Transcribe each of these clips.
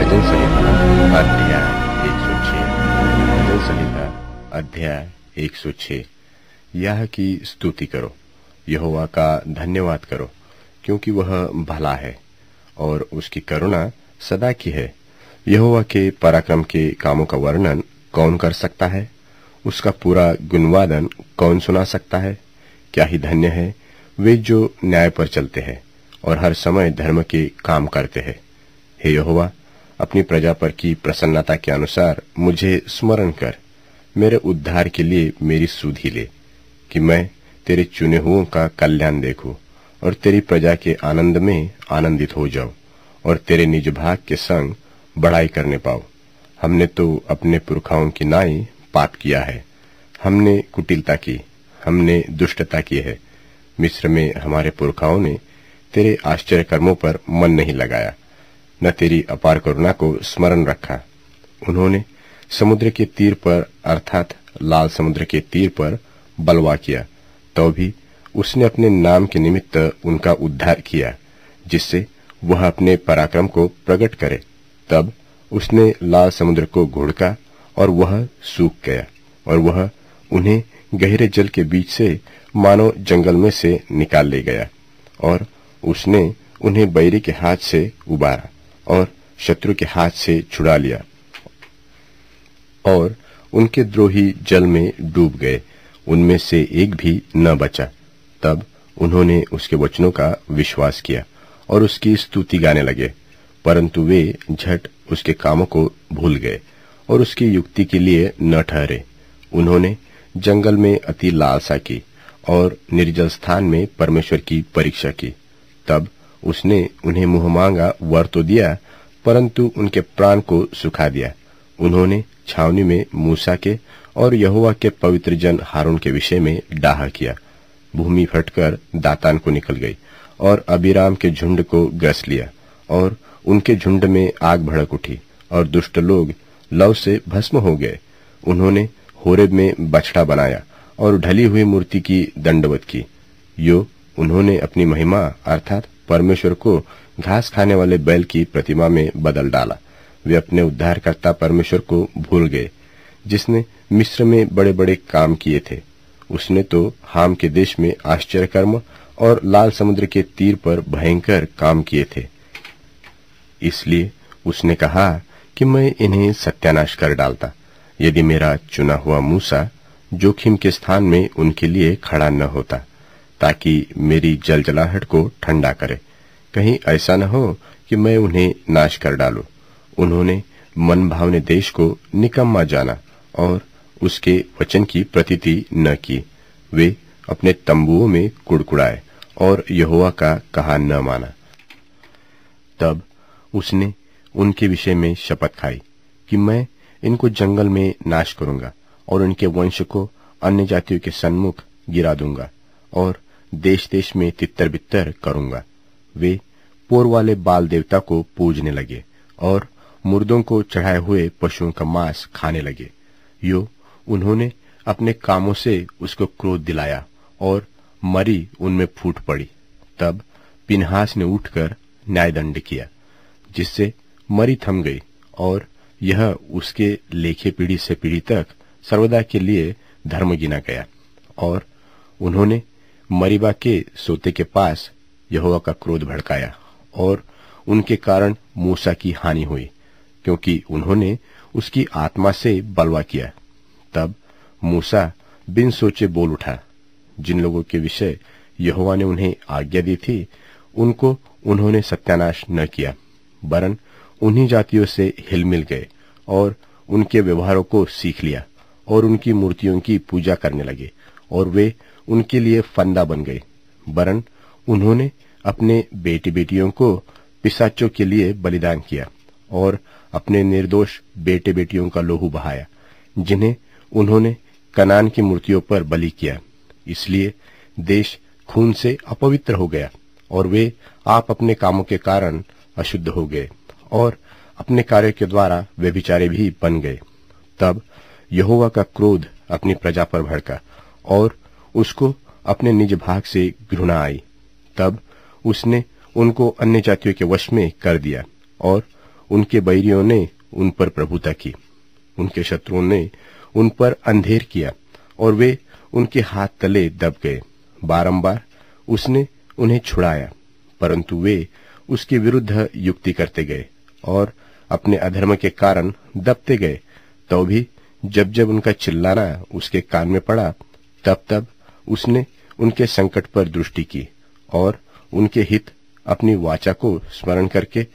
भजन संहिता अध्याय 106। भजन संहिता अध्याय 106। यह की स्तुति करो, यहोवा का धन्यवाद करो, क्योंकि वह भला है और उसकी करुणा सदा की है। यहोवा के पराक्रम के कामों का वर्णन कौन कर सकता है? उसका पूरा गुणवादन कौन सुना सकता है? क्या ही धन्य है वे जो न्याय पर चलते हैं और हर समय धर्म के काम करते हैं। हे यहोवा, अपनी प्रजा पर की प्रसन्नता के अनुसार मुझे स्मरण कर, मेरे उद्धार के लिए मेरी सुधि ले, कि मैं तेरे चुने हुओं का कल्याण देखूं और तेरी प्रजा के आनंद में आनंदित हो जाऊं और तेरे निज भाग के संग बड़ाई करने पाऊं। हमने तो अपने पुरखाओं की नाई पाप किया है, हमने कुटिलता की, हमने दुष्टता की है। मिस्र में हमारे पुरखाओं ने तेरे आश्चर्य कर्मों पर मन नहीं लगाया, न तेरी अपार करुणा को स्मरण रखा। उन्होंने समुद्र के तीर पर अर्थात लाल समुद्र के तीर पर बलवा किया, तो भी उसने अपने नाम के निमित्त उनका उद्धार किया, जिससे वह अपने पराक्रम को प्रकट करे। तब उसने लाल समुद्र को घुड़का और वह सूख गया, और वह उन्हें गहरे जल के बीच से मानो जंगल में से निकाल ले गया। और उसने उन्हें बैरी के हाथ से उबारा और शत्रु के हाथ से छुड़ा लिया, और उनके द्रोही जल में डूब गए, उनमें से एक भी न बचा। तब उन्होंने उसके वचनों का विश्वास किया और उसकी स्तुति गाने लगे, परंतु वे झट उसके कामों को भूल गए और उसकी युक्ति के लिए न ठहरे। उन्होंने जंगल में अति लालसा की और निर्जल स्थान में परमेश्वर की परीक्षा की। तब उसने उन्हें मुंह मांगा वर तो दिया, परंतु उनके प्राण को सुखा दिया। उन्होंने छावनी में मूसा के और यहोवा के पवित्र जन हारून के विषय में डाहा किया। भूमि फटकर दातान को निकल गई और अबीराम के झुंड को ग्रस लिया, और उनके झुंड में आग भड़क उठी और दुष्ट लोग लव से भस्म हो गए। उन्होंने होरेब में बछड़ा बनाया और ढली हुई मूर्ति की दंडवत की। यो उन्होंने अपनी महिमा अर्थात परमेश्वर को घास खाने वाले बैल की प्रतिमा में बदल डाला। वे अपने उद्धारकर्ता परमेश्वर को भूल गए, जिसने मिस्र में बड़े बड़े काम किए थे। उसने तो हाम के देश में आश्चर्य कर्म और लाल समुद्र के तीर पर भयंकर काम किए थे। इसलिए उसने कहा कि मैं इन्हें सत्यानाश कर डालता, यदि मेरा चुना हुआ मूसा जोखिम के स्थान में उनके लिए खड़ा न होता, ताकि मेरी जलजलाहट को ठंडा करे। कहीं ऐसा न हो कि मैं उन्हें नाश कर डालूं। उन्होंने मन भावने देश को निकम्मा जाना और उसके वचन की प्रतीति न की। वे अपने तंबुओं में कुड़कुड़ाए और यहोवा का कहा न माना। तब उसने उनके विषय में शपथ खाई कि मैं इनको जंगल में नाश करूंगा और इनके वंश को अन्य जातियों के सन्मुख गिरा दूंगा और देश देश में तितर बितर करूंगा। वे पोर वाले बाल देवता को पूजने लगे और मुर्दों को चढ़ाए हुए पशुओं का मांस खाने लगे। यो उन्होंने अपने कामों से उसको क्रोध दिलाया और मरी उनमें फूट पड़ी। तब पिनहास ने उठकर न्यायदंड किया, जिससे मरी थम गई, और यह उसके लेखे पीढ़ी से पीढ़ी तक सर्वदा के लिए धर्म गिना गया। और उन्होंने मरीबा के सोते के पास यहोवा का क्रोध भड़काया, और उनके कारण मूसा की हानि हुई, क्योंकि उन्होंने उसकी आत्मा से बलवा किया। तब मूसा बिन सोचे बोल उठा, जिन लोगों के विषय यहोवा ने उन्हें आज्ञा दी थी, उनको उन्होंने सत्यानाश न किया, वरन उन्हीं जातियों से हिलमिल गए और उनके व्यवहारों को सीख लिया और उनकी मूर्तियों की पूजा करने लगे, और वे उनके लिए फंदा बन गए। वरन उन्होंने अपने बेटी बेटियों को पिशाचों के लिए बलिदान किया और अपने निर्दोष बेटे बेटियों का लोहू बहाया, जिन्हें उन्होंने कनान की मूर्तियों पर बलि किया। इसलिए देश खून से अपवित्र हो गया, और वे आप अपने कामों के कारण अशुद्ध हो गए और अपने कार्य के द्वारा व्यभिचारी भी बन गए। तब यहोवा का क्रोध अपनी प्रजा पर भड़का और उसको अपने निज भाग से घृणा आई। तब उसने उनको अन्य जातियों के वश में कर दिया और उनके बैरियों ने उन पर प्रभुता की। उनके शत्रुओं ने उन पर अंधेर किया और वे उनके हाथ तले दब गए। बारंबार उसने उन्हें छुड़ाया, परंतु वे उसके विरुद्ध युक्ति करते गए और अपने अधर्म के कारण दबते गए। तो भी जब जब उनका चिल्लाना उसके कान में पड़ा, तब तब उसने उनके संकट पर दृष्टि की और उनके हित अपनी वाचा को स्मरण करके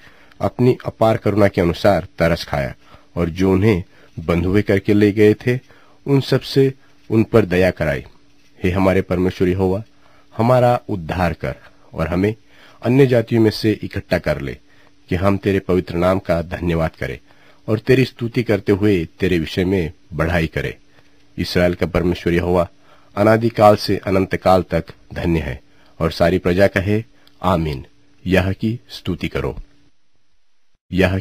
अपनी अपार करुणा के अनुसार तरस खाया, और जो उन्हें बंधुए करके ले गए थे उन सब से उन पर दया कराई। हे हमारे परमेश्वर यहोवा, हमारा उद्धार कर और हमें अन्य जातियों में से इकट्ठा कर ले, कि हम तेरे पवित्र नाम का धन्यवाद करें और तेरी स्तुति करते हुए तेरे विषय में बढ़ाई करें। इस्राएल का परमेश्वर यहोवा अनादिकाल से अनंत काल तक धन्य है। और सारी प्रजा कहे आमीन। यह की स्तुति करो। यह